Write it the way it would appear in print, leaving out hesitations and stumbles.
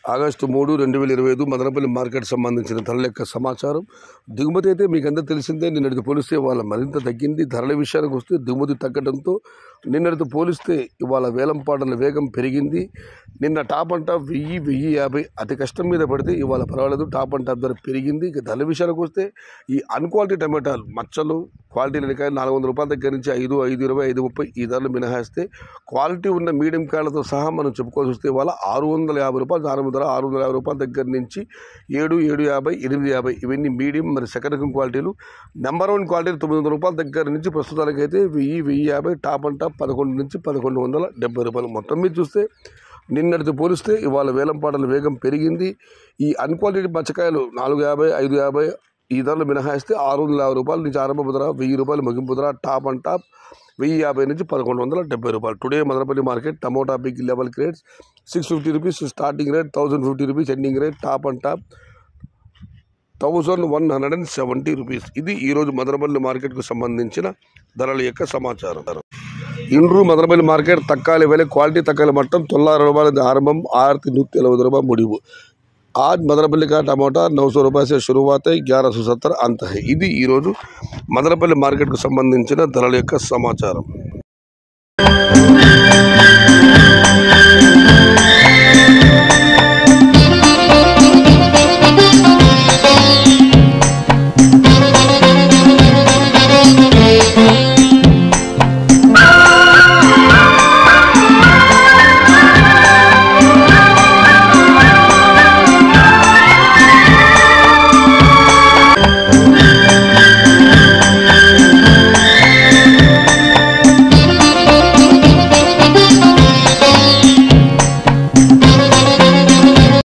August 3, 2025 Madanapalle market సంబంధించిన ధరల యొక్క సమాచారం. దిగుమతి అయితే మీకు అందరూ తెలిసిందే, నిన్నటితో పోలిస్తే ఇవాళ మరింత తగ్గింది. ధరల విషయానికి వస్తే దిగుమతి తగ్గడంతో నిన్నటితో పోలిస్తే ఇవాళ వేలంపాటల వేగం పెరిగింది. నిన్న టాప్ అండ్ టాప్ 1000-1050 అతి కష్టం మీద పడితే ఇవాళ పర్వాలేదు, టాప్ అండ్ టాప్ ధర పెరిగింది. ఇక ధరల విషయానికి వస్తే ఈ అన్క్వాలిటీ టమాటాలు మచ్చలు క్వాలిటీ లేనికాయ 400 రూపాయల దగ్గర నుంచి 520, 530 ఈ ధరలు మినహాయిస్తే క్వాలిటీ ఉన్న మీడియం కాయలతో సహా మనం చెప్పుకోవాల్సి వస్తే ఇవాళ 650 రూపాయలు దాని ధర 650 రూపాయల దగ్గర నుంచి 750, 850 ఇవన్నీ మీడియం మరి సెకండ్ రకం క్వాలిటీలు. నెంబర్ 1 క్వాలిటీలు 900 రూపాయల దగ్గర నుంచి ప్రస్తుతానికైతే 1000-1050 టాప్ అండ్ టాప్ 11 నుంచి 1170 రూపాయలు. మొత్తం మీద చూస్తే నిన్నటితో పోలిస్తే ఇవాళ వేలంపాటల వేగం పెరిగింది. ఈ అన్క్వాలిటీ పచ్చకాయలు 450, 550 ఈ ధరలు మినహాయిస్తే 650 రూపాయల నుంచి ఆరంభ ధర, 1000 రూపాయలు ముగింపు ధర, టాప్ అండ్ టాప్ 1050 నుంచి 1170 రూపాయలు. Today Madanapalle market tomato big level grades 650 rupees starting rate, 1050 rupees ending rate, top and top 1170 rupees. ఇది ఈరోజు మదనపల్లి మార్కెట్కు సంబంధించిన ధరల యొక్క సమాచారం. ఇండ్రు మదనపల్లి మార్కెट तक्काली वेले क्वालिटी तक्काली मट्टम 900 रुपये आरंभम 1170 रुपये मुड़िबु. आज मदनपल्ली का टमाटा 900 रुपये से शुरुआत है, 1170 अंत है. इदी ई रोजु मदनपल्ली मार्केट को संबंधिंचिन धरल योक्क समाचारम.